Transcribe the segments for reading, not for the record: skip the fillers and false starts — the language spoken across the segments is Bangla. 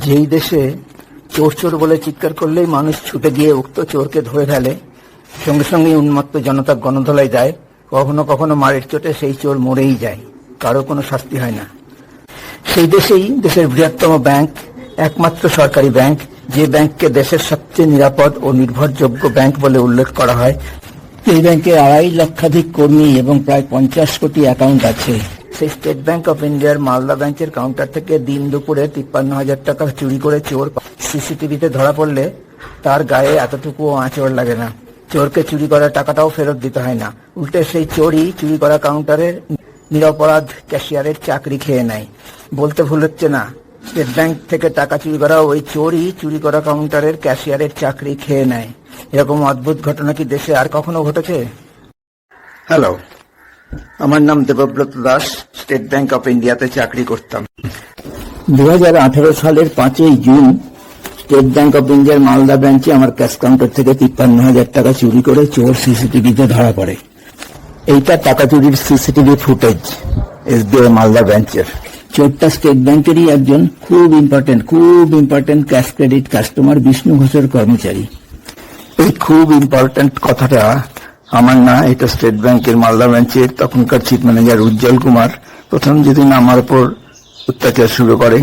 যেই দেশে চোর চোর বলে চিৎকার করলেই মানুষ ছুটে গিয়ে উক্ত চোরকে ধরে ফেলে, সঙ্গে সঙ্গে উন্মত্ত জনতা গণধোলাই দেয়, কখনো কখনো মারের চোটে সেই চোর মরেই যায়, কারো কোনো শাস্তি হয় না। সেই দেশেই দেশের বৃহত্তম ব্যাংক, একমাত্র সরকারি ব্যাংক, যে ব্যাংককে দেশের সবচেয়ে নিরাপদ ও নির্ভরযোগ্য ব্যাংক বলে উল্লেখ করা হয়, এই ব্যাংকে 2.5 লক্ষাধিক কর্মী এবং প্রায় 50 কোটি অ্যাকাউন্ট আছে। সেই স্টেট ব্যাংক অফ ইন্ডিয়ার মালদা ব্রাঞ্চের কাউন্টার থেকে দিন দুপুরে 53,000 টাকা চুরি করে চোর সিসিটিভিতে ধরা পড়লে তার গায়ে এতটুকুও আঁচড় লাগে না। চোরকে চুরি করা টাকাটাও ফেরত দিতে হয় না, উল্টে সেই চোরই চুরি করা কাউন্টারের নিরপরাধ ক্যাশিয়ারের চাকরি খেয়ে নেয়। বলতে ভুল হচ্ছে না, স্টেট ব্যাংক থেকে টাকা চুরি করা ওই চোরই চুরি করা কাউন্টারের ক্যাশিয়ারের চাকরি খেয়ে নেয়। এরকম অদ্ভুত ঘটনা কি দেশে আর কখনো ঘটেছে? হ্যালো, আমার নাম Debabrata Das, state bank of ইন্ডিয়াতে চাকরি করতাম। 2018 সালের 5ই জুন স্টেট ব্যাংক অফ ইন্ডিয়ার মালদা ব্রাঞ্চে আমার ক্যাশ কাউন্টার থেকে 53,000 টাকা চুরি করে চোর সিসিটিভিতে ধরা পড়ে। এইটা টাকা চুরির সিসিটিভি ফুটেজ এসবিআই মালদা ব্রাঞ্চের। চোরটা স্টেট ব্যাংকেরই একজন খুব important cash credit customer Bishnu ঘোষের কর্মচারী। এই খুব ইম্পর্টেন্ট কথাটা আমার না, এটা স্টেট ব্যাংকের মালদা ব্রাঞ্চের তখনকার চিফ ম্যানেজার উজ্জ্বল কুমার প্রথম যেদিন আমার উপর অত্যাচার শুরু করে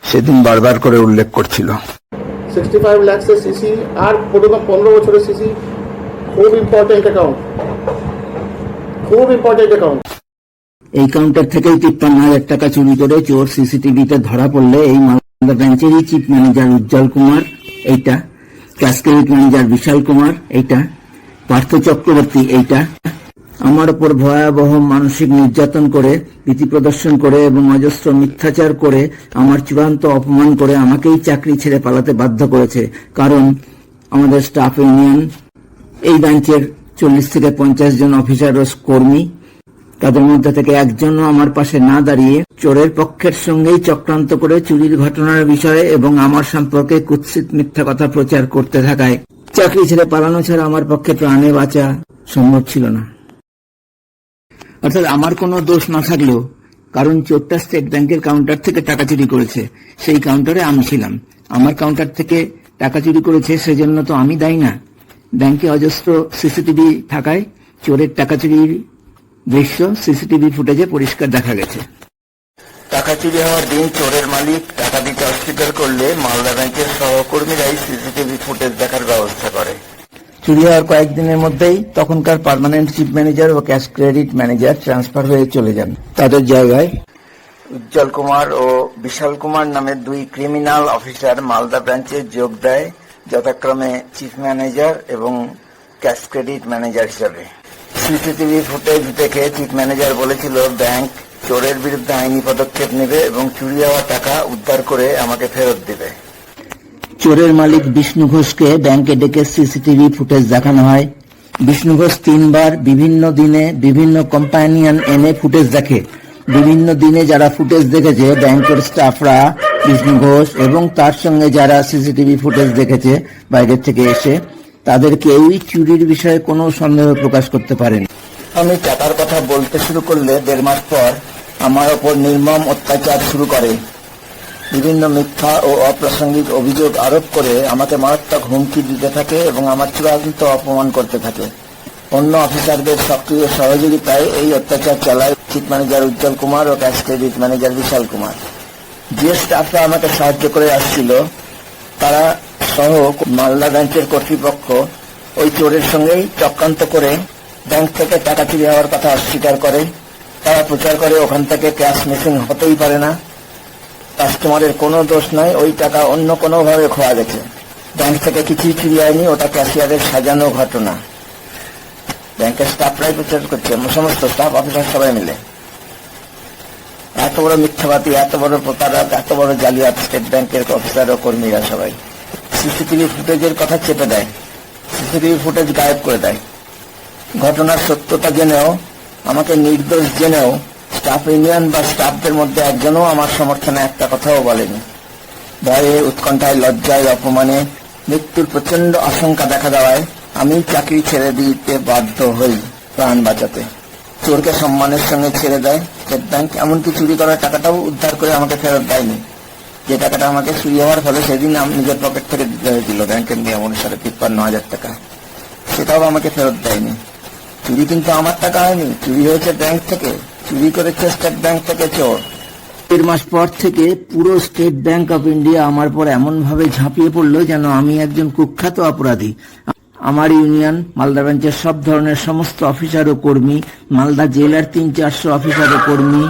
সেদিন বারবার করে উল্লেখ করছিল। 65 লাখের সিসি আর 15 বছরের সিসি, খুব ইম্পর্টেন্ট অ্যাকাউন্ট। এই কাউন্টার থেকেই 53,000 টাকা চুরি করে চোর সিসিটিভিতে ধরা পড়লে এই মালদা ব্রাঞ্চেরই চিফ ম্যানেজার উজ্জ্বল কুমার এইটা, ক্যাশ ক্রেডিট ম্যানেজার বিশাল কুমার এইটা, পার্থ চক্রবর্তী এইটা আমার উপর ভয়াবহ মানসিক নির্যাতন করে, ভীতি প্রদর্শন করে এবং অজস্র মিথ্যাচার করে আমার চূড়ান্ত অপমান করে আমাকেই চাকরি ছেড়ে পালাতে বাধ্য করেছে। কারণ আমাদের স্টাফ ইউনিয়ন, এই ব্রাঞ্চের 40 থেকে 50 জন অফিসার ও কর্মী, তাদের মধ্যে থেকে একজনও আমার পাশে না দাঁড়িয়ে চোরের পক্ষের সঙ্গেই চক্রান্ত করে চুরির ঘটনার বিষয়ে এবং আমার সম্পর্কে কুৎসিত মিথ্যা কথা প্রচার করতে থাকায় চাকরি ছেড়ে পালানো ছাড়া আমার পক্ষে প্রাণে বাঁচা সম্ভব ছিল না। অর্থাৎ আমার কোনো দোষ না থাকলেও, কারণ চোরটা স্টেট ব্যাংকের কাউন্টার থেকে টাকা চুরি করেছে, সেই কাউন্টারে আমি ছিলাম, আমার কাউন্টার থেকে টাকা চুরি করেছে, সেজন্য তো আমি দায়ী না। ব্যাংকে অজস্র সিসিটিভি থাকায় চোরের টাকা চুরির দৃশ্য সিসিটিভি ফুটেজে পরিষ্কার দেখা গেছে। টাকা চুরি হওয়ার দিন চোরের মালিক টাকা দিতে অস্বীকার করলে মালদা ব্যাংকের সহকর্মীরাই সিসিটিভি ফুটেজ দেখার ব্যবস্থা করে। চুরি হওয়ার কয়েকদিনের মধ্যেই তখনকার পার্মানেন্ট চিফ ম্যানেজার ও ক্যাশ ক্রেডিট ম্যানেজার ট্রান্সফার হয়ে চলে যান। তাদের জায়গায় উজ্জ্বল কুমার ও বিশাল কুমার নামের 2 ক্রিমিনাল অফিসার মালদা ব্রাঞ্চে যোগ দেয়, যথাক্রমে চিফ ম্যানেজার এবং ক্যাশ ক্রেডিট ম্যানেজার হিসাবে। সিসিটিভি ফুটেজ দেখে চিফ ম্যানেজার বলেছিল ব্যাংক চোরের বিরুদ্ধে আইনি পদক্ষেপ নেবে এবং চুরি হওয়া টাকা উদ্ধার করে আমাকে ফেরত দেবে। চোরের মালিক বিষ্ণু ঘোষকে ব্যাংকে ডেকে সিসিটিভি ফুটেজ দেখানো হয়। বিষ্ণু ঘোষ 3 বার বিভিন্ন দিনে বিভিন্ন কম্পানিয়ান এনে ফুটেজ দেখে। বিভিন্ন দিনে যারা ফুটেজ দেখেছে ব্যাংকের স্টাফরা বিষ্ণু ঘোষ এবং তার সঙ্গে যারা সিসিটিভি ফুটেজ দেখেছে বাইরের থেকে এসে, তাদের কেউই চুরির বিষয়ে কোনো সন্দেহ প্রকাশ করতে পারেনি। আমি টাকার কথা বলতে শুরু করলে 1.5 মাস পর আমার ওপর নির্মম অত্যাচার শুরু করে। বিভিন্ন মিথ্যা ও অপ্রাসঙ্গিক অভিযোগ আরোপ করে আমাকে মারাত্মক হুমকি দিতে থাকে এবং আমার চূড়ান্ত অপমান করতে থাকে। অন্য অফিসারদের সক্রিয় সহযোগিতায় এই অত্যাচার চালায় চিফ ম্যানেজার উজ্জ্বল কুমার ও ক্যাশ ক্রেডিট ম্যানেজার বিশাল কুমার। যে স্টাফরা আমাকে সাহায্য করে আসছিল তারা সহ মালদা ব্যাংকের কর্তৃপক্ষ ওই চোরের সঙ্গেই চক্রান্ত করে ব্যাংক থেকে টাকা চুরি হওয়ার কথা অস্বীকার করে। তারা প্রচার করে ওখান থেকে ক্যাশ মিসিং হতেই পারে না, কাস্টমারের কোনো দোষ নাই, ওই টাকা অন্য কোনোভাবে খোয়া গেছে, ব্যাংক থেকে কিছুই চুরি হয়নি, ওটা ক্যাশিয়ারের সাজানো ঘটনা। ব্যাংকের স্টাফরাই প্রচার করছে, সমস্ত স্টাফ অফিসার সবাই মিলে। এত বড় মিথ্যাবাদী, এত বড় প্রতারক, এত বড় জালিয়াত স্টেট ব্যাংকের অফিসার ও কর্মীরা সবাই। সিসিটিভি ফুটেজের কথা চেপে দেয়, সিসিটিভি ফুটেজ গায়েব করে দেয়। ঘটনার সত্যতা জেনেও, আমাকে নির্দোষ জেনেও স্টাফ ইউনিয়ন বা স্টাফদের মধ্যে একজনও আমার সমর্থনে একটা কথাও বলেনি। ভয়ে, উৎকণ্ঠায়, লজ্জায়, অপমানে, মৃত্যুর প্রচন্ড আশঙ্কা দেখা দেওয়ায় আমি চাকরি ছেড়ে দিতে বাধ্য হই প্রাণ বাঁচাতে। চোরকে সম্মানের সঙ্গে ছেড়ে দেয় স্টেট ব্যাংক, এমনকি চুরি করার টাকাটাও উদ্ধার করে আমাকে ফেরত দেয়নি। যে টাকাটা আমাকে চুরি হওয়ার ফলে সেদিন আমি নিজের পকেট থেকে দিল ব্যাংকের নিয়ম অনুসারে 53,000 টাকা, সেটাও আমাকে ফেরত দেয়নি। চুরি কিন্তু আমার টাকা হয়নি, চুরি হয়েছে ব্যাংক থেকে, চুরি করেছে স্টেট ব্যাংক থেকে চোর। 1 মাস পর থেকে পুরো স্টেট ব্যাংক অফ ইন্ডিয়া আমার পর এমন ভাবে ঝাঁপিয়ে পড়লো যেন আমি একজন কুখ্যাত অপরাধী। আমার ইউনিয়ন, মালদা ব্রাঞ্চের সব ধরনের সমস্ত অফিসার ও কর্মী, মালদা জেলার 300-400 অফিসার ও কর্মী,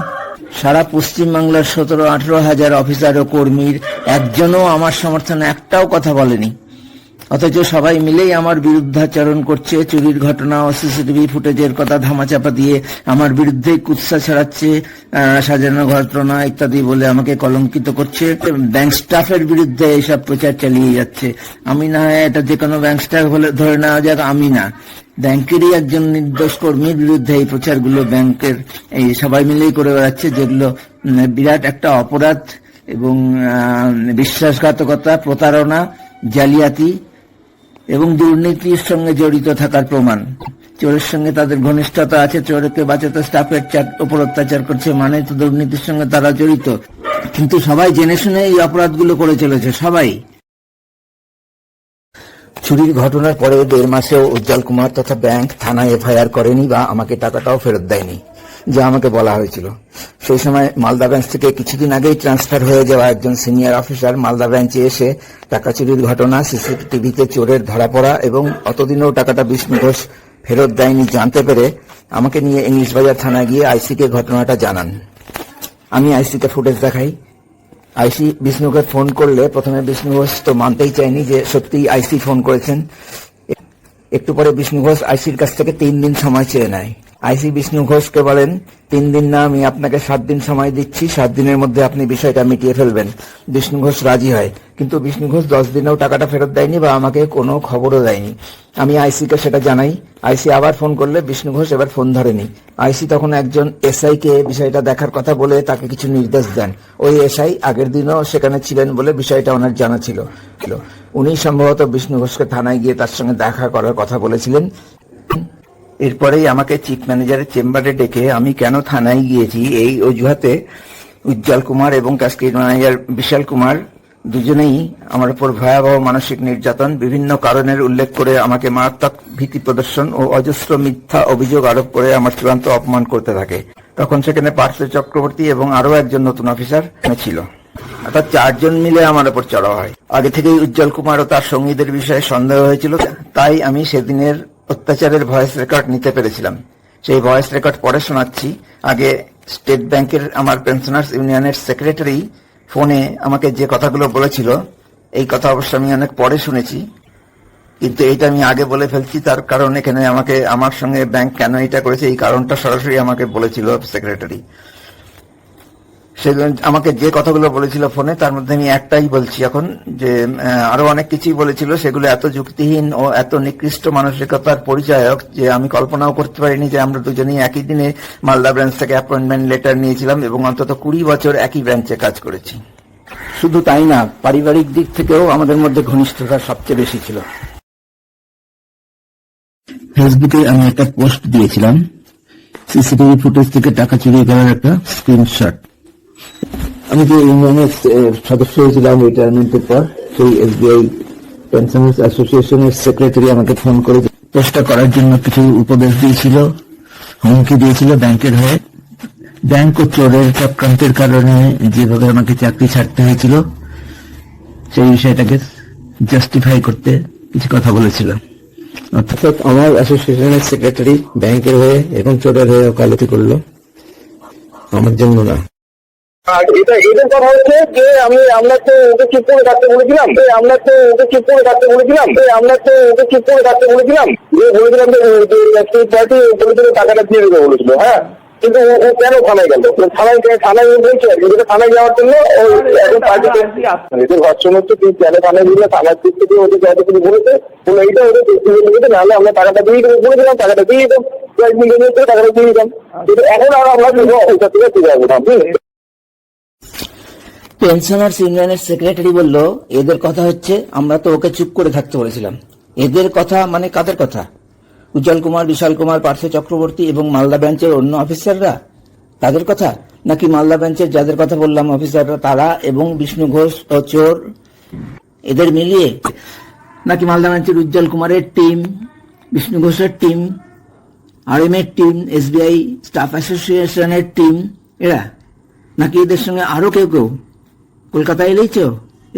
সারা পশ্চিমবাংলার 17-18 হাজার অফিসার ও কর্মীর একজনও আমার সমর্থনে একটাও কথা বলেনি। অথচ সবাই মিলেই আমার বিরুদ্ধাচরণ করছে, চুরির ঘটনা ও সিসিটিভি ফুটেজের কথা ধামাচাপা দিয়ে আমার বিরুদ্ধে কুৎসা ছড়াচ্ছে, সাজানো ঘটনা ইত্যাদি বলে আমাকে কলঙ্কিত করছে। ব্যাংক স্টাফের বিরুদ্ধে এইসব প্রচার চালিয়ে যাচ্ছে। আমি না হয় এটা যে কোনো ব্যাংক স্টাফ বলে ধরে নেওয়া যাক, আমি না, ব্যাংকেরই একজন নির্দোষ কর্মীর বিরুদ্ধে এই প্রচারগুলো ব্যাংকের এই সবাই মিলেই করে বেড়াচ্ছে, যেগুলো বিরাট একটা অপরাধ এবং বিশ্বাসঘাতকতা, প্রতারণা, জালিয়াতি এবং দুর্নীতির সঙ্গে জড়িত থাকার প্রমাণ। চোরের সঙ্গে তাদের ঘনিষ্ঠতা আছে, চোরকে বাঁচাতে স্টাফের উপর অত্যাচার করছে মানে তো দুর্নীতির সঙ্গে তারা জড়িত। কিন্তু সবাই জেনে শুনে এই অপরাধগুলো করে চলেছে, সবাই। চুরির ঘটনার পরে 1.5 মাসেও উজ্জ্বল কুমার তথা ব্যাংক থানায় এফআইআর করেনি বা আমাকে টাকাটাও ফেরত দেয়নি, যা আমাকে বলা হয়েছিল। সেই সময় মালদা ব্রাঞ্চ থেকে কিছুদিন আগেই ট্রান্সফার হয়ে যাওয়া একজন সিনিয়র অফিসার মালদা ব্রাঞ্চে এসে টাকা চুরির ঘটনা, সিসিটিভিতে চোরের ধরা পড়া এবং অতদিনেও টাকাটা বিষ্ণু ঘোষ ফেরত দেয়নি জানতে পেরে আমাকে নিয়ে ইংলিশ বাজার থানায় গিয়ে আইসিকে ঘটনাটা জানান। আমি আইসিকে ফুটেজ দেখাই। আইসি বিষ্ণুকে ফোন করলে প্রথমে বিষ্ণু ঘোষ তো মানতেই চায়নি যে সত্যিই আইসি ফোন করেছেন। একটু পরে বিষ্ণু ঘোষ আইসির কাছ থেকে 3 দিন সময় চেয়ে নেয়। আইসি বিষ্ণু ঘোষকে বলেন, 3 দিন না, আমি আপনাকে 7 দিন সময় দিচ্ছি, 7 দিনের মধ্যে আপনি বিষয়টা মিটিয়ে ফেলবেন। বিষ্ণু ঘোষ রাজি হয়, কিন্তু বিষ্ণু ঘোষ 10 দিনেও টাকাটা ফেরত দেয়নি বা আমাকে কোনো খবরও দেয়নি। আমি আইসিকে সেটা জানাই। আইসি আবার ফোন করলে বিষ্ণু ঘোষ এবার ফোন ধরেনি। আইসি তখন একজন এসআই কে বিষয়টা দেখার কথা বলে তাকে কিছু নির্দেশ দেন। ওই এসআই আগের দিনও সেখানে ছিলেন বলে বিষয়টা ওনার জানা ছিল। উনি সম্ভবত বিষ্ণু ঘোষকে থানায় গিয়ে তার সঙ্গে দেখা করার কথা বলেছিলেন। এরপরেই আমাকে চিফ ম্যানেজারের চেম্বারে ডেকে আমি কেন থানায় গিয়েছি এই অজুহাতে উজ্জ্বল কুমার এবং কাস্কির ম্যানেজার বিশাল কুমার দুজনেই আমার উপর ভয়াবহ মানসিক নির্যাতন, বিভিন্ন কারণের উল্লেখ করে আমাকে মারাত্মক ভীতি প্রদর্শন ও অজস্র মিথ্যা অভিযোগ আরোপ করে আমার চূড়ান্ত অপমান করতে থাকে। তখন সেখানে পার্থ চক্রবর্তী এবং আরো একজন নতুন অফিসার ছিল, অর্থাৎ 4 জন মিলে আমার উপর চড়াও হয়। আগে থেকেই উজ্জ্বল কুমার ও তার সঙ্গীদের বিষয়ে সন্দেহ হয়েছিল, তাই আমি সেদিনের অত্যাচারের ভয়েস রেকর্ড নিতে পেরেছিলাম। সেই ভয়েস রেকর্ড পরে শোনাচ্ছি। আগে স্টেট ব্যাংকের আমার পেনশনার্স ইউনিয়নের সেক্রেটারি ফোনে আমাকে যে কথাগুলো বলেছিল, এই কথা অবশ্য আমি অনেক পরে শুনেছি, কিন্তু এইটা আমি আগে বলে ফেলছি। তার কারণ এখানে আমাকে আমার সঙ্গে ব্যাংক কেন এটা করেছে এই কারণটা সরাসরি আমাকে বলেছিল সেক্রেটারি। সেগুলো আমাকে যে কথাগুলো বলেছিল ফোনে, তার মধ্যে আমি একটাই বলছি এখন, যে আরো অনেক কিছুই বলেছিল, সেগুলো এত যুক্তিহীন ও এত নিকৃষ্ট মানসিকতার পরিচায়ক যে আমি কল্পনাও করতে পারিনি যে আমরা দুজনেই একই দিনে মালদা ব্রাঞ্চ থেকে অ্যাপয়েন্টমেন্ট লেটার নিয়েছিলাম এবং অন্তত 20 বছর একই ব্রাঞ্চে কাজ করেছি। শুধু তাই না, পারিবারিক দিক থেকেও আমাদের মধ্যে ঘনিষ্ঠতা সবচেয়ে বেশি ছিল। ফেসবুকে আমি একটা পোস্ট দিয়েছিলাম, সিসিটিভি ফুটেজ থেকে টাকা চুরি করার একটা স্ক্রিনশট। আমি যে ইউনিয়নের সদস্য হয়েছিলাম রিটায়ারমেন্টের পর, সেই এসবিআই পেনশনার্স অ্যাসোসিয়েশনের সেক্রেটারি আমাকে ফোন করে চেষ্টা করার জন্য কিছু উপদেশ দিয়েছিল, হুমকি দিয়েছিল ব্যাংকের হয়ে। ব্যাংক ও চোরের চক্রান্তের কারণে যেভাবে আমাকে চাকরি ছাড়তে হয়েছিল সেই বিষয়টাকে জাস্টিফাই করতে কিছু কথা বলেছিল। অর্থাৎ আমার অ্যাসোসিয়েশনের সেক্রেটারি ব্যাংকের হয়ে এবং চোরের হয়ে ওকালতি করলো, আমার জন্য না। আর এদের কথা হচ্ছে যে আমরা তো ওকে চুপ করে থাকতে বলেছিলাম, যে পার্টি বলেছিল টাকাটা দিয়ে দেবে বলেছিল। হ্যাঁ, কিন্তু ও কেন থানায় গেল? থানায় বলছে আর কি, থানায় যাওয়ার জন্য এখন পার্টিতে এদের ভার্সন হচ্ছে তুই কেন থানায় গেলে, থানার দিক থেকে ওদের যত কিছু বলেছে বলে এইটা ওদের নাহলে আমরা টাকাটা দিয়ে দেবো বলেছিলাম, টাকাটা দিয়ে দিতাম, কয়েক মিলিয়নের করে টাকাটা দিয়ে দিতাম। কিন্তু এখন আর আমরা ওইটা থেকে ফিরে যাবো না। পেনশনার্স ইউনিয়নের সেক্রেটারি বলল, এদের কথা হচ্ছে আমরা তো ওকে চুপ করে থাকতে বলেছিলাম। এদের কথা মানে কাদের কথা? উজ্জ্বল কুমার, বিশাল কুমার, পার্থ চক্রবর্তী এবং মালদা ব্রাঞ্চের অন্য অফিসাররা? তাদের কথা, নাকি মালদা ব্রাঞ্চের যাদের কথা বললাম অফিসাররা তারা এবং বিষ্ণু ঘোষ ও চোর এদের মিলিয়ে, নাকি মালদা ব্রাঞ্চের উজ্জ্বল কুমারের টিম, বিষ্ণু ঘোষের টিম, RM এর টিম, SBI স্টাফ অ্যাসোসিয়েশনের টিম এরা, নাকি এদের সঙ্গে আরো কেউ কেউ? কলকাতা এলেই তো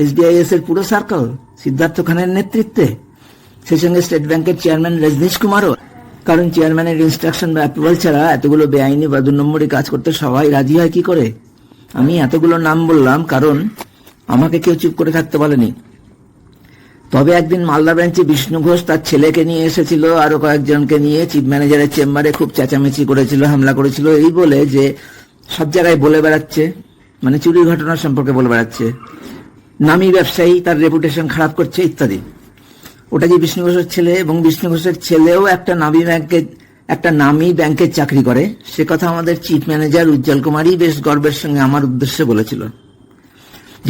SBIS এর পুরো সার্কেল সিদ্ধার্থ খানের নেতৃত্বে, সেই সঙ্গে স্টেট ব্যাংকের চেয়ারম্যান রজনীশ কুমারও। কারণ চেয়ারম্যানের ইনস্ট্রাকশন বা অ্যাপ্রুভাল ছাড়া এতগুলো বেআইনি বা 2 নম্বরী কাজ করতে সবাই রাজি হয় কি করে? আমি এতগুলো নাম বললাম কারণ আমাকে কেউ চুপ করে থাকতে বলেনি। তবে একদিন মালদা ব্রাঞ্চে বিষ্ণু ঘোষ তার ছেলেকে নিয়ে এসেছিল, আরো কয়েকজনকে নিয়ে চিফ ম্যানেজারের চেম্বারে খুব চেঁচামেচি করেছিল, হামলা করেছিল, এই বলে যে সব জায়গায় বলে বেড়াচ্ছে, মানে চুরির ঘটনা সম্পর্কে বলে বেড়াচ্ছে, নামী ব্যবসায়ী তার রেপুটেশন খারাপ করছে ইত্যাদি। ওটা যে বিষ্ণু ঘোষের ছেলে, এবং বিষ্ণু ঘোষের ছেলেও একটা নামী ব্যাংকের চাকরি করে, সে কথা আমাদের চিফ ম্যানেজার উজ্জ্বল কুমারই বেশ গর্বের সঙ্গে আমার উদ্দেশ্যে বলেছিল।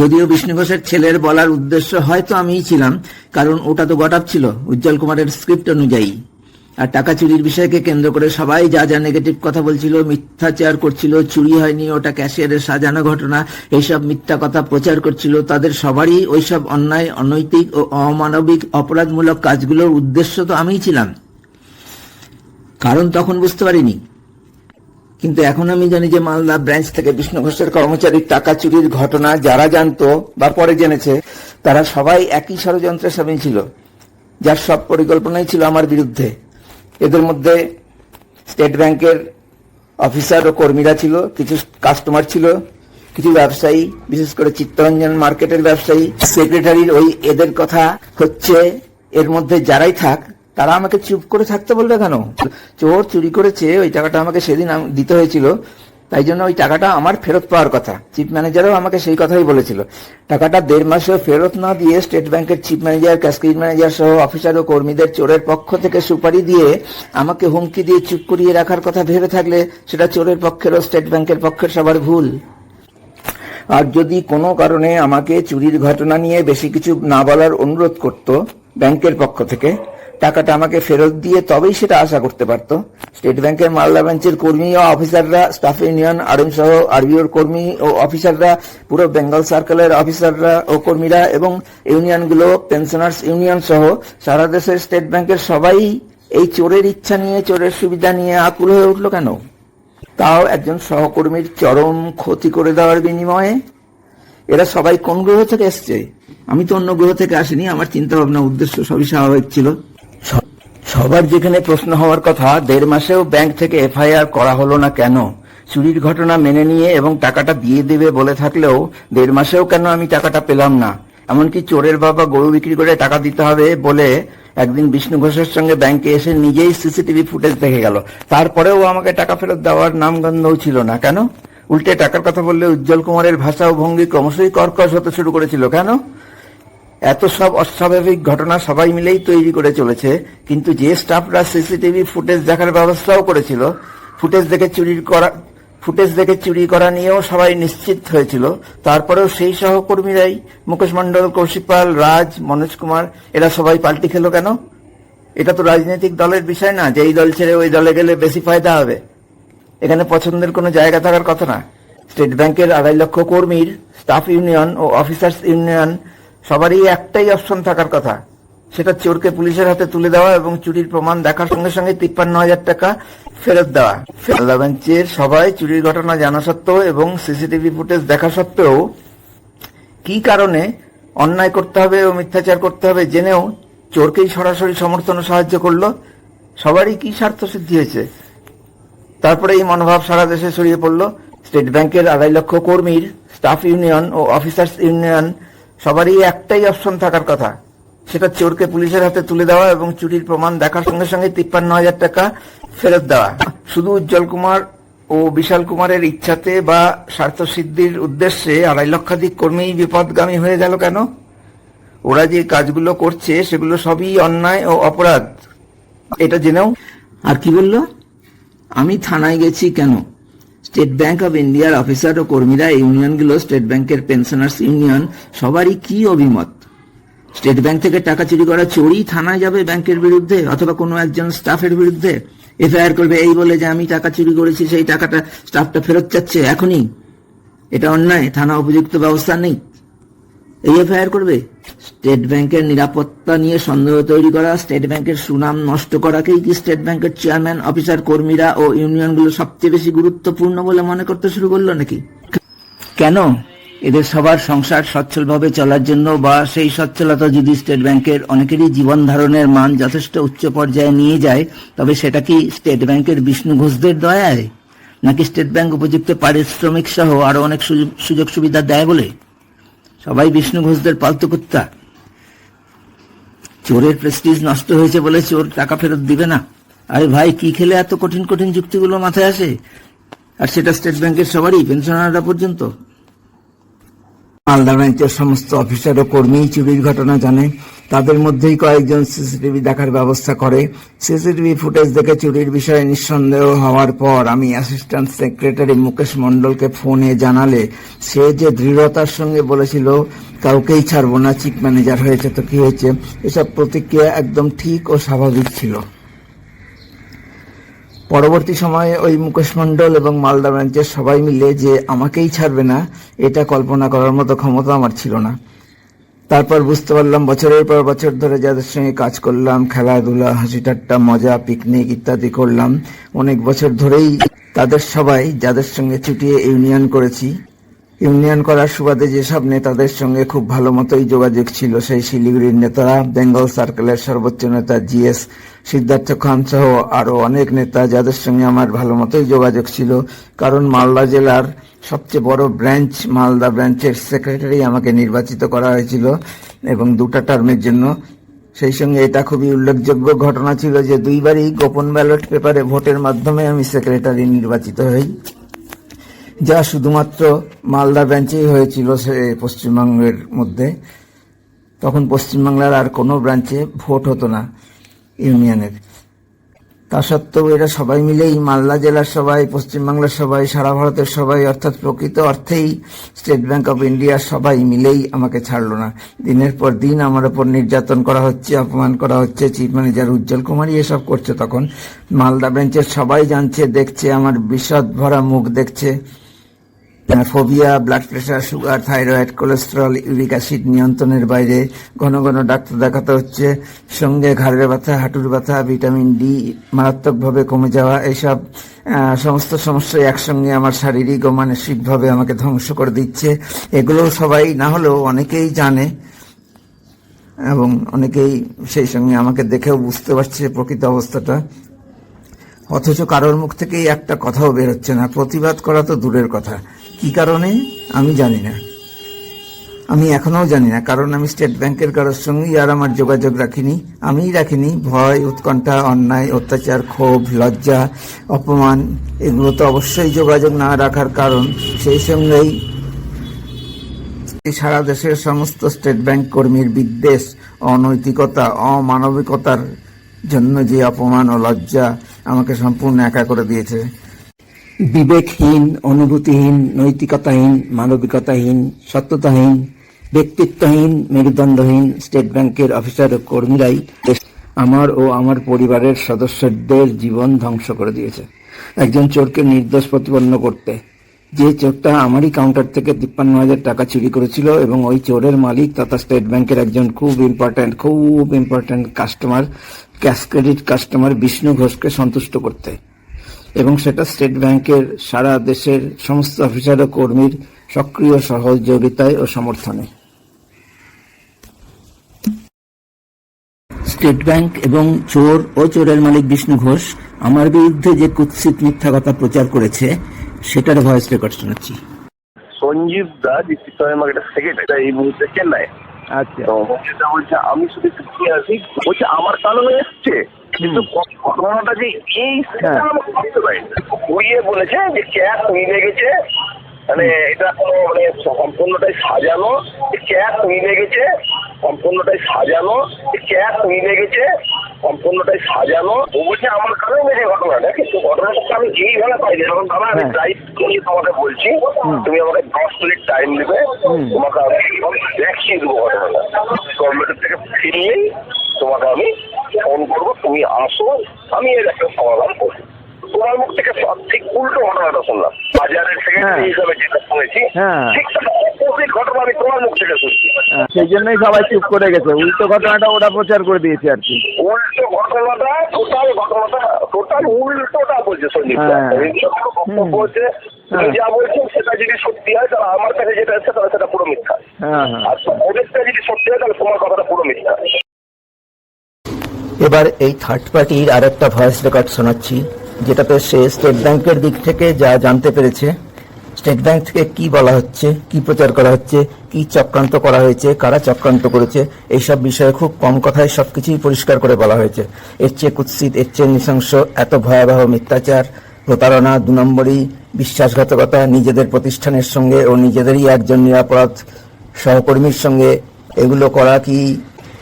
যদিও বিষ্ণু ঘোষের ছেলের বলার উদ্দেশ্য হয়তো আমিই ছিলাম, কারণ ওটা তো গট আপ ছিল উজ্জ্বল কুমারের স্ক্রিপ্ট অনুযায়ী। আর টাকা চুরির বিষয়কে কেন্দ্র করে সবাই যা যা নেগেটিভ কথা বলছিল, মিথ্যাচার করছিল, চুরি হয়নি, ওটা ক্যাশিয়ারের সাজানো ঘটনা, এইসব মিথ্যা কথা প্রচার করছিল, তাদের সবারই ওইসব অন্যায়, অনৈতিক ও অমানবিক অপরাধমূলক কাজগুলোর উদ্দেশ্য তো আমিই ছিলাম। কারণ তখন বুঝতে পারিনি, কিন্তু এখন আমি জানি যে মালদা ব্রাঞ্চ থেকে বিষ্ণু ঘোষের কর্মচারীর টাকা চুরির ঘটনা যারা জানতো বা পরে জেনেছে, তারা সবাই একই ষড়যন্ত্রের সামিল ছিল, যার সব পরিকল্পনাই ছিল আমার বিরুদ্ধে। এদের মধ্যে স্টেট ব্যাংকের অফিসার ও কর্মীরা ছিল, কিছু কাস্টমার ছিল, কিছু ব্যবসায়ী, বিশেষ করে চিত্তরঞ্জন মার্কেটের ব্যবসায়ী, সেক্রেটারির ওই এদের কথা হচ্ছে। এর মধ্যে যারাই থাক তারা আমাকে চুপ করে থাকতে বলবে কেন? চোর চুরি করেছে, ওই টাকাটা আমাকে সেদিন দিতে হয়েছিল, তাই জন্য ওই টাকাটা আমার ফেরত পাওয়ার কথা। চিফ ম্যানেজারও আমাকে সেই কথাই বলেছিল। টাকাটা 1.5 মাসেও ফেরত না দিয়ে স্টেট ব্যাংকের চিফ ম্যানেজার, ক্যাশক্রেডিট ম্যানেজার সহ অফিসার ও কর্মীদের চোরের পক্ষ থেকে সুপারি দিয়ে আমাকে হুমকি দিয়ে চুপ করিয়ে রাখার কথা ভেবে থাকলে সেটা চোরের পক্ষের ও স্টেট ব্যাংকের পক্ষের সবার ভুল। আর যদি কোনো কারণে আমাকে চুরির ঘটনা নিয়ে বেশি কিছু না বলার অনুরোধ করত ব্যাংকের পক্ষ থেকে, টাকাটা আমাকে ফেরত দিয়ে তবেই সেটা আশা করতে পারত। স্টেট ব্যাংকের মালদা ব্রাঞ্চের কর্মী ও অফিসাররা, স্টাফ ইউনিয়ন, RM সহ RBOর কর্মী ও অফিসাররা, পুরো বেঙ্গল সার্কেলের অফিসাররা ও কর্মীরা এবং ইউনিয়নগুলো, পেনশনার্স ইউনিয়ন সহ সারা দেশের স্টেট ব্যাংকের সবাই এই চোরের ইচ্ছা নিয়ে, চোরের সুবিধা নিয়ে আকুল হয়ে উঠল কেন? তাও একজন সহকর্মীর চরম ক্ষতি করে দেওয়ার বিনিময়ে। এরা সবাই কোন গ্রহ থেকে এসছে? আমি তো অন্য গ্রহ থেকে আসিনি, আমার চিন্তা ভাবনা, উদ্দেশ্য সবই স্বাভাবিক ছিল। সবার যেখানে প্রশ্ন হওয়ার কথা, 1.5 মাসেও ব্যাংক থেকে FIR করা হলো না কেন? চুরির ঘটনা মেনে নিয়ে এবং টাকাটা দিয়ে দেবে বলে থাকলেও 1.5 মাসেও কেন আমি টাকাটা পেলাম না? এমনকি চোরের বাবা গরু বিক্রি করে টাকা দিতে হবে বলে একদিন বিষ্ণু ঘোষের সঙ্গে ব্যাংকে এসে নিজেই সিসিটিভি ফুটেজ দেখে গেল, তারপরেও আমাকে টাকা ফেরত দেওয়ার নামগন্ধও ছিল না কেন? উল্টে টাকার কথা বললে উজ্জ্বল কুমারের ভাষা ও ভঙ্গি ক্রমশই কর্কশ হতে শুরু করেছিল কেন? এত সব অস্বাভাবিক ঘটনা সবাই মিলেই তৈরি করে চলেছে, কিন্তু যে স্টাফরা সিসিটিভি ফুটেজ দেখার ব্যবস্থাও করেছিল, ফুটেজ দেখে চুরি করা নিয়েও সবাই নিশ্চিত হয়েছিল, তারপরেও সেই সহকর্মীরাই, মুকেশ মন্ডল, কৌশিক পাল, রাজ, মনোজ কুমার, এরা সবাই পাল্টি খেলো কেন? এটা তো রাজনৈতিক দলের বিষয় না যে এই দল ছেড়ে ওই দলে গেলে বেশি ফায়দা হবে। এখানে পছন্দের কোনো জায়গা থাকার কথা না। স্টেট ব্যাংকের 2.5 লক্ষ কর্মীর, স্টাফ ইউনিয়ন ও অফিসার্স ইউনিয়ন সবারই একটাই অপশন থাকার কথা, সেটা চোরকে পুলিশের হাতে তুলে দেওয়া এবং চুরির প্রমাণ দেখার সঙ্গে সঙ্গে 53,000 টাকা ফেরত দেওয়া। মালদা ব্রাঞ্চের সবাই চুরির ঘটনা জানা সত্ত্বেও এবং সিসিটিভি ফুটেজ দেখা সত্ত্বেও কি কারণে অন্যায় করতে হবে ও মিথ্যাচার করতে হবে জেনেও চোরকেই সরাসরি সমর্থন ও সাহায্য করলো? সবারই কি স্বার্থ সিদ্ধি হয়েছে? তারপরে এই মনোভাব সারা দেশে ছড়িয়ে পড়লো। স্টেট ব্যাংকের 2.5 লক্ষ কর্মীর, স্টাফ ইউনিয়ন ও অফিসার্স ইউনিয়ন সবারই একটাই অপশন থাকার কথা, সেটা চোরকে পুলিশের হাতে তুলে দেওয়া এবং চুরির প্রমাণ দেখার সঙ্গে সঙ্গে 53,000 টাকা ফেরত দেওয়া। শুধু উজ্জ্বল কুমার ও বিশাল কুমারের ইচ্ছাতে বা স্বার্থ সিদ্ধির উদ্দেশ্যে 2.5 লক্ষাধিক কর্মী বিপদগামী হয়ে গেল কেন? ওরা যে কাজগুলো করছে সেগুলো সবই অন্যায় ও অপরাধ, এটা জেনেও। আর কি বলল? আমি থানায় গেছি কেন? স্টেট ব্যাংক অব ইন্ডিয়ার অফিসার ও কর্মীরা, ইউনিয়নগুলো, স্টেট ব্যাংকের পেনশনার্স ইউনিয়ন, সবারই কি অভিমত? স্টেট ব্যাংক থেকে টাকা চুরি করা চোরই থানায় যাবে ব্যাংকের বিরুদ্ধে অথবা কোনো একজন স্টাফের বিরুদ্ধে এফআইআর করবে এই বলে যে আমি টাকা চুরি করেছি, সেই টাকাটা স্টাফটা ফেরত চাচ্ছে এখনই, এটা অন্যায়, থানা উপযুক্ত ব্যবস্থা নেই, এই এফআইআর করবে? স্টেট ব্যাংকের নিরাপত্তা নিয়ে সন্দেহ তৈরি করা, স্টেট ব্যাংকের সুনাম নষ্ট করাকেই কি স্টেট ব্যাংকের চেয়ারম্যান, অফিসার, কর্মীরা ও ইউনিয়নগুলো সবচেয়ে বেশি গুরুত্বপূর্ণ বলে মনে করতে শুরু করলো নাকি? কেন? এদের সবার সংসার সচ্ছলভাবে চলার জন্য, বা সেই সচ্ছলতা যদি স্টেট ব্যাংকের অনেকেরই জীবন ধারণের মান যথেষ্ট উচ্চ পর্যায়ে নিয়ে যায়, তবে সেটা কি স্টেট ব্যাংকের বিষ্ণু ঘোষদের দয়ায়, নাকি স্টেট ব্যাংক উপযুক্ত পারিশ্রমিক সহ আরো অনেক সুযোগ সুবিধা দেয় বলে? সবাই বিষ্ণু ঘোষদের পালতু কুত্তা। চোরের প্রেস্টিজ নষ্ট হয়েছে বলে চোর টাকা ফেরত দিবে না? আরে ভাই, কি খেলে এত কঠিন কঠিন যুক্তিগুলো মাথায় আসে? আর সেটা স্টেট ব্যাংকের সবারই, পেনশনাররা পর্যন্ত। মালদা ব্রাঞ্চের সমস্ত অফিসার ও কর্মী চুরির ঘটনা জানে, তাদের মধ্যেই কয়েকজন সিসিটিভি দেখার ব্যবস্থা করে। সিসিটিভি ফুটেজ দেখে চুরির বিষয়ে নিঃসন্দেহ হওয়ার পর আমি অ্যাসিস্ট্যান্ট সেক্রেটারি মুকেশ মন্ডলকে ফোনে জানালে সে যে দৃঢ়তার সঙ্গে বলেছিল কাউকেই ছাড়বো না, চিফ ম্যানেজার হয়েছে তো কি হয়েছে, এসব প্রতিক্রিয়া একদম ঠিক ও স্বাভাবিক ছিল। পরবর্তী সময়ে ওই মুকেশ মন্ডল এবং মালদা ব্রাঞ্চের সবাই মিলে যে আমাকেই ছাড়বে না, এটা কল্পনা করার মতো ক্ষমতা আমার ছিল না। তারপর বুঝতে পারলাম, বছরের পর বছর ধরে যাদের সঙ্গে কাজ করলাম, খেলাধুলা, হাসি ঠাট্টা, মজা, পিকনিক ইত্যাদি করলাম, অনেক বছর ধরেই তাদের সবাই যাদের সঙ্গে চুটিয়ে ইউনিয়ন করেছি, ইউনিয়ন করার সুবাদে যেসব নেতাদের সঙ্গে খুব ভালো মতোই যোগাযোগ ছিল, সেই শিলিগুড়ির নেতারা, বেঙ্গল সার্কেলের সর্বোচ্চ নেতা জিএস সিদ্ধার্থ খান সহ আরো অনেক নেতা যাদের সঙ্গে আমার ভালো মতোই যোগাযোগ ছিল, কারণ মালদা জেলার সবচেয়ে বড় ব্রাঞ্চ মালদা ব্রাঞ্চের সেক্রেটারি আমাকে নির্বাচিত করা হয়েছিল এবং 2টা টার্মের জন্য। সেই সঙ্গে এটা খুবই উল্লেখযোগ্য ঘটনা ছিল যে 2বারই গোপন ব্যালট পেপারে ভোটের মাধ্যমে আমি সেক্রেটারি নির্বাচিত হই, যা শুধুমাত্র মালদা ব্রাঞ্চেই হয়েছিল পশ্চিমবঙ্গের মধ্যে। তখন পশ্চিমবাংলার আর কোনো ব্রাঞ্চে ভোট হতো না ইউনিয়নের। তা সত্ত্বেও এরা সবাই মিলেই, মালদা জেলার সবাই, পশ্চিমবাংলার সবাই, সারা ভারতের সবাই, অর্থাৎ প্রকৃত অর্থেই স্টেট ব্যাংক অফ ইন্ডিয়ার সবাই মিলেই আমাকে ছাড়লো না। দিনের পর দিন আমার উপর নির্যাতন করা হচ্ছে, অপমান করা হচ্ছে। চিফ ম্যানেজার উজ্জ্বল কুমারই এসব করছে। তখন মালদা ব্রাঞ্চের সবাই জানছে, দেখছে, আমার বিশদ ভরা মুখ দেখছে। Phobia, blood pressure, sugar, thyroid, cholesterol, uric acid নিয়ন্ত্রণের বাইরে, ঘন ঘন ডাক্তার দেখাতে হচ্ছে, সঙ্গে ঘাড়ের ব্যথা, হাঁটুর ব্যথা, ভিটামিন ডি মারাত্মকভাবে কমে যাওয়া, এইসব সমস্ত সমস্যায় একসঙ্গে আমার শারীরিক ও মানসিকভাবে আমাকে ধ্বংস করে দিচ্ছে। এগুলো সবাই না হলেও অনেকেই জানে এবং অনেকেই সেই সঙ্গে আমাকে দেখেও বুঝতে পারছে প্রকৃত অবস্থাটা। অথচ কারোর মুখ থেকেই একটা কথাও বের হচ্ছে না। প্রতিবাদ করা তো দূরের কথা, কি কারণে আমি জানি না, আমি এখনো জানি না। কারণ আমি স্টেট ব্যাংকের কারোর সঙ্গেই আর আমার যোগাযোগ রাখিনি, আমিই রাখিনি। ভয়, উৎকণ্ঠা, অন্যায়, অত্যাচার, ক্ষোভ, লজ্জা, অপমান, এগুলো তো অবশ্যই যোগাযোগ না রাখার কারণ। সেই সঙ্গেই সারা দেশের সমস্ত স্টেট ব্যাংক কর্মীর বিদ্বেষ, অনৈতিকতা, অমানবিকতার জন্য যে অপমান ও লজ্জা আমাকে সম্পূর্ণ একা করে দিয়েছে। বিবেকহীন, অনুভূতিহীন, নৈতিকতাহীন, মানবিকতাহীন, সত্যতাহীন, ব্যক্তিত্বহীন, মেরুদণ্ডহীন স্টেট ব্যাংকের অফিসার ও কর্মীরাই আমার ও আমার পরিবারের সদস্যদের জীবন ধ্বংস করে দিয়েছে। একজন চোরকে নির্দোষ প্রতিপন্ন করতে, যে চোরটা আমারই কাউন্টার থেকে 53,000 টাকা চুরি করেছিল এবং ওই চোরের মালিক তথা স্টেট ব্যাংকের একজন খুব important customer, cash credit customer Bishnu ঘোষকে সন্তুষ্ট করতে, এবং সেটা স্টেট ব্যাংকের সারা দেশের সমস্ত অফিসার ও কর্মীর সক্রিয় সহযোগিতায় ও সমর্থনে। স্টেট ব্যাংক এবং চোর ও চোরের মালিক বিষ্ণু ঘোষ আমার বিরুদ্ধে যে কুৎসিত মিথ্যা কথা প্রচার করেছে, সেটার ভয়েস রেকর্ড শোনাচ্ছি। সঞ্জীব দা ডিস্ট্রিক্ট মার্কেটের সেক্রেটারি এই মুহূর্তে চেন্নাই। আচ্ছা, তো সেটা বলছে আমি শুধু আসি, বলছে আমার কারণে এসছে, কিন্তু ঘটনাটা যে এই সেটা আমি বুঝতে পারি না। ঘুরিয়ে বলেছে যে ক্যাশ মিলে গেছে, মানে এটা কোনো মানে সম্পূর্ণটাই সাজানো, ক্যাশ মিলে গেছে, সম্পূর্ণটাই সাজানো, ক্যাশ মিলে গেছে, সম্পূর্ণটাই সাজানো। ও বলছে আমার কারণে মেরে ঘটনাটা, কিন্তু ঘটনাটা আমি এইভাবে পাইনি। এখন দাদা আমি ড্রাইভ করিয়ে তোমাকে বলছি, তুমি আমাকে 10 মিনিট টাইম দেবে, তোমাকে আমি দেখিয়ে দেবো ঘটনাটা। গভর্নমেন্টের থেকে ফিরলেই তোমাকে আমি ফোন করবো, তুমি আসো, আমি এর একটা সমাধান করবো। তোমার মুখ থেকে ঠিক উল্টো ঘটনাটা শুনলাম, বাজারের সেক্রেটারি হিসাবে যেটা শুনেছি ঠিক তার অপোজিট ঘটনা আমি তোমার মুখ থেকে শুনছি। সেই জন্যই সবাই চুপ করে গেছে, উল্টো ঘটনাটা ওরা প্রচার করে দিয়েছে আর কি। উল্টো ঘটনাটা টোটাল উল্টোটা বলছে সন্দীপ বলছে, তুমি যা বলছেন সেটা যদি সত্যি হয় তাহলে আমার কাছে যেটা আছে তাহলে সেটা পুরো মিথ্যা, আর ওদেরটা যদি সত্যি হয় তাহলে তোমার কথাটা পুরো মিথ্যা। এবার এই থার্ড পার্টির আর একটা ভয়েস রেকর্ড শোনাচ্ছি, যেটাতে সে স্টেট ব্যাংকের দিক থেকে যা জানতে পেরেছে, স্টেট ব্যাংক থেকে কি বলা হচ্ছে, কি প্রচার করা হচ্ছে, কি চক্রান্ত করা হয়েছে, কারা চক্রান্ত করেছে, এইসব বিষয়ে খুব কম কথায় সবকিছুই পরিষ্কার করে বলা হয়েছে। এর চেয়ে কুৎসিত, এর চেয়ে নৃশংস, এত ভয়াবহ মিথ্যাচার, প্রতারণা, 2 নম্বরই বিশ্বাসঘাতকতা নিজেদের প্রতিষ্ঠানের সঙ্গে ও নিজেদেরই একজন নিরাপরাধ সহকর্মীর সঙ্গে এগুলো করা কি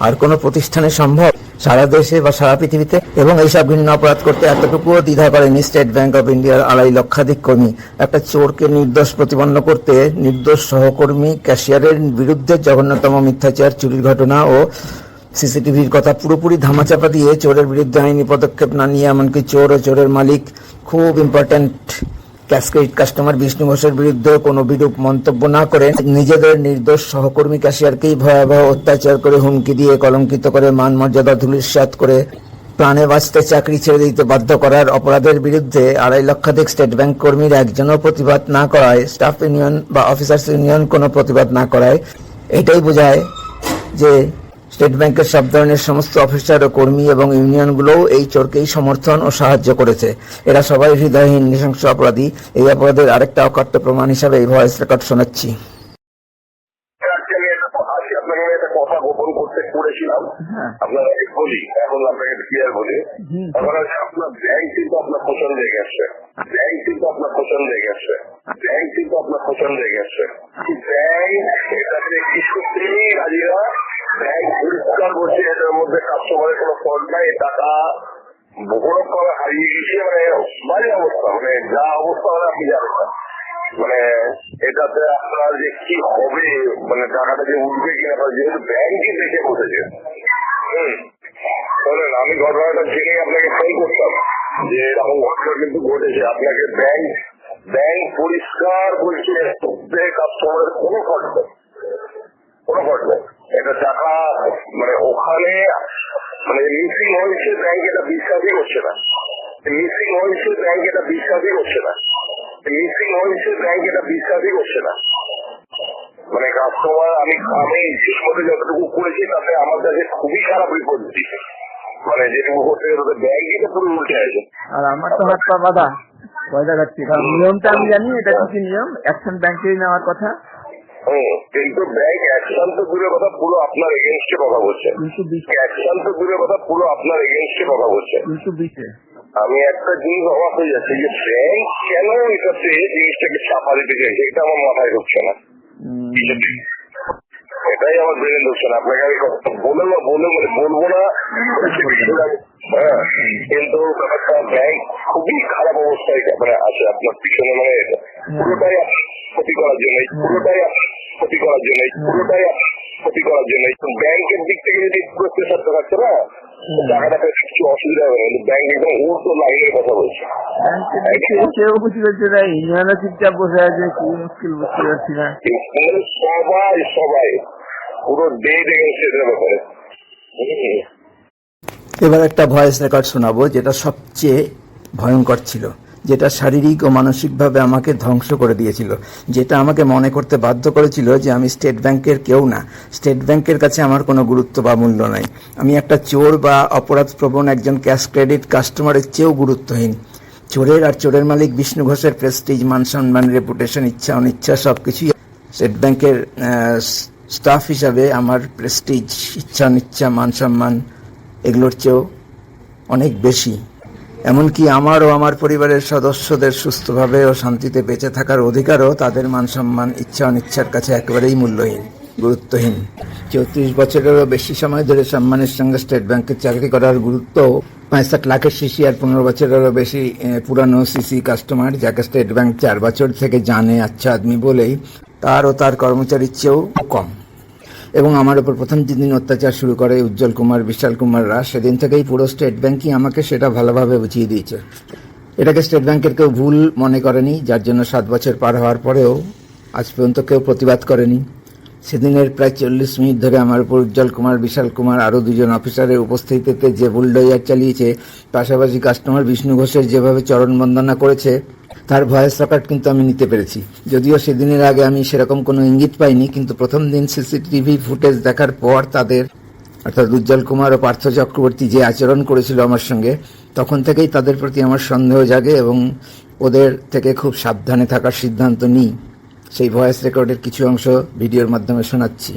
আর কোনো প্রতিষ্ঠানে সম্ভব সারা দেশে বা সারা পৃথিবীতে? এবং এইসব ঘৃণ্য অপরাধ করতে এতটুকুও দ্বিধা করেনি স্টেট ব্যাংক অফ ইন্ডিয়ার 2.5 লক্ষাধিক কর্মী। একটা চোরকে নির্দোষ প্রতিপন্ন করতে নির্দোষ সহকর্মী ক্যাশিয়ারের বিরুদ্ধে জঘন্যতম মিথ্যাচার, চুরির ঘটনা ও সিসিটিভির কথা পুরোপুরি ধামাচাপা দিয়ে চোরের বিরুদ্ধে আইনি পদক্ষেপ না নিয়ে, এমনকি চোর ও চোরের মালিক, খুব ইম্পর্ট্যান্ট ক্যাশক্রেডিট কাস্টমার বিষ্ণু ঘোষের বিরুদ্ধে কোনো বিরূপ মন্তব্য না করে নিজেদের নির্দোষ সহকর্মী ক্যাশিয়ারকেই ভয়াবহ অত্যাচার করে, হুমকি দিয়ে, কলঙ্কিত করে, মান মর্যাদা ধূলিসাৎ করে, প্রাণে বাঁচতে চাকরি ছেড়ে দিতে বাধ্য করার অপরাধের বিরুদ্ধে 2.5 লক্ষাধিক স্টেট ব্যাংক কর্মীর একজনও প্রতিবাদ না করায়, স্টাফ ইউনিয়ন বা অফিসার্স ইউনিয়ন কোনো প্রতিবাদ না করায়, এটাই বোঝায় যে স্টেট ব্যাংকের সব ধরনের সমস্ত অফিসার ও কর্মী এবং ইউনিয়নগুলোও এই চোরকেই সমর্থন ও সাহায্য করেছে। এরা সবাই হৃদয়হীন নৃশংস অপরাধী। এই অপরাধের আরেকটা অকাট্য প্রমাণ হিসাবে এই ভয়েস রেকর্ড শোনাচ্ছি। আপনাকে একটা কথা গোপন করতে করেছিলাম, আপনাকে বলি, এখন আপনাকে ক্লিয়ার বলি। এখন আপনার ব্যাংক কিন্তু আপনার পছন্দ হয়ে গেছে, ব্যাংক কিন্তু আপনার পছন্দ হয়ে গেছে, ব্যাংক কিন্তু আপনার পছন্দ হয়ে গেছে। ব্যাংক এটাকে কিছু রাজিরা ব্যাংক পরিষ্কার করছে, এটার মধ্যে কাস্টমারের কোনো ফল্ট নাই, টাকা বহুরক ভাবে হারিয়ে গেছে, মানে বাজে অবস্থা, মানে যা অবস্থা মানে আপনি জানেন না, মানে এটাতে আপনার যে কি হবে, মানে টাকাটা যে উঠবে কিনা, যেহেতু ব্যাংকে দেখে বসেছে। শোনেন, আমি ঘটনাটা জেনে আপনাকে ফোন করতাম যে এরকম ঘটনা কিন্তু ঘটেছে, আপনাকে ব্যাংক পরিষ্কার বলছে কাস্টমারের কোনো ফল্ট নেই, কোনো ফল্ট নেই। এটা টাকা মানে ওখানে মানে মিসিং হয়েছে, ব্যাংক এটা বিশ্বাসই করছে না, মিসিং হয়েছে, ব্যাংক এটা বিশ্বাসই করছে না, মিসিং হয়েছে, ব্যাংক এটা বিশ্বাসই করছে না। মানে কাস্টমার আমি শেষ মধ্যে যতটুকু করেছি তাতে আমার কাছে খুবই খারাপ রিপোর্ট দিচ্ছে, মানে যেটুকু করতে গেলে ব্যাংক এটা পুরো উল্টে আছে। আর আমার তো হাত পা বাঁধা, ভয় দেখাচ্ছি, কারণ নিয়মটা আমি জানি, এটা কিছু নিয়ম অ্যাকশন ব্যাংকেই নেওয়ার কথা। কিন্তু ব্যাংক অ্যাকশন তো দূরের কথা, পুরো আপনার এগেনস্টে কথা বলছে, অ্যাকশন তো দূরের কথা, পুরো আপনার এগেনস্টে কথা বলছে। আমি একটা জিনিস অবাক হয়ে যাচ্ছে যে ব্যাংক কেন এটাতে জিনিসটাকে চাপা দিতে চাইছে, এটা আমার মাথায় ঢুকছে না, এটাই আমার ব্রেনে ঢুকছে না। আপনাকে আমি বলবো না, কিন্তু ব্যাপারটা ব্যাংক খুবই খারাপ অবস্থায় মানে আছে আপনার পিছনে, মানে পুরোটাই ক্ষতি করার জন্য, পুরোটাই ক্ষতি করার জন্য, পুরোটাই ক্ষতি করার জন্য। ব্যাংকের দিক থেকে যদি পুরো প্রেশার থাকছে না, টাকাটা কিছু অসুবিধা হবে না, ব্যাংক একদম উল্টো লাইনের কথা বলছে। কেউ বুঝতে পারছে না, ইউনিয়নও চুপচাপ বসে আছে, কি মুশকিল বুঝতে পারছি না। সবাই পুরো ডে দেখে ব্যাপারে। এবার একটা ভয়েস রেকর্ড শোনাবো, যেটা সবচেয়ে ভয়ঙ্কর ছিল, যেটা শারীরিক ও মানসিকভাবে আমাকে ধ্বংস করে দিয়েছিল, যেটা আমাকে মনে করতে বাধ্য করেছিল যে আমি স্টেট ব্যাংকের কেউ না, স্টেট ব্যাংকের কাছে আমার কোনো গুরুত্ব বা মূল্য নাই, আমি একটা চোর বা অপরাধপ্রবণ একজন ক্যাশ ক্রেডিট কাস্টমারের চেয়েও গুরুত্বহীন। চোরের আর চোরের মালিক বিষ্ণু ঘোষের প্রেস্টিজ, মান সম্মান, রেপুটেশন, ইচ্ছা অনিচ্ছা সবকিছুই স্টেট ব্যাংকের স্টাফ হিসাবে আমার প্রেস্টিজ, ইচ্ছা অনিচ্ছা, মান সম্মান এগুলোর চেয়েও অনেক বেশি। এমনকি আমার ও আমার পরিবারের সদস্যদের সুস্থভাবে ও শান্তিতে বেঁচে থাকার অধিকারও তাদের মান সম্মান, ইচ্ছা অনিচ্ছার কাছে একেবারেই মূল্যহীন, গুরুত্বহীন। 34 বছরেরও বেশি সময় ধরে সম্মানের সঙ্গে স্টেট ব্যাংকের চাকরি করার গুরুত্ব 65 লাখের সিসি আর 15 বছরেরও বেশি পুরানো সিসি কাস্টমার, যাকে স্টেট ব্যাংক 4 বছর থেকে জানে আচ্ছা আদমি বলেই, তার ও তার কর্মচারীর চেয়েও কম। এবং আমার উপর প্রথম যেদিন অত্যাচার শুরু করে উজ্জ্বল কুমার, বিশাল কুমাররা, সেদিন থেকেই পুরো স্টেট ব্যাংকই আমাকে সেটা ভালোভাবে বুঝিয়ে দিয়েছে। এটাকে স্টেট ব্যাংকের কেউ ভুল মনে করেনি, যার জন্য 7 বছর পার হওয়ার পরেও আজ পর্যন্ত কেউ প্রতিবাদ করেনি। সেদিনের প্রায় 40 মিনিট ধরে আমার উপর উজ্জ্বল কুমার, বিশাল কুমার আরও 2 জন অফিসারের উপস্থিতিতে যে বুলডোজার চালিয়েছে, পাশাপাশি কাস্টমার বিষ্ণু ঘোষের যেভাবে চরণ বন্দনা করেছে, তার ভয়েস রেকর্ড কিন্তু আমি নিতে পেরেছি। যদিও সেদিনের আগে আমি সেরকম কোনো ইঙ্গিত পাইনি, কিন্তু প্রথম দিন সিসিটিভি ফুটেজ দেখার পর তাদের, অর্থাৎ উজ্জ্বল কুমার ও পার্থ চক্রবর্তী যে আচরণ করেছিল আমার সঙ্গে, তখন থেকেই তাদের প্রতি আমার সন্দেহ জাগে এবং ওদের থেকে খুব সাবধানে থাকার সিদ্ধান্ত নিই। সেই ভয়েস রেকর্ডের কিছু অংশ ভিডিওর মাধ্যমে শোনাচ্ছি।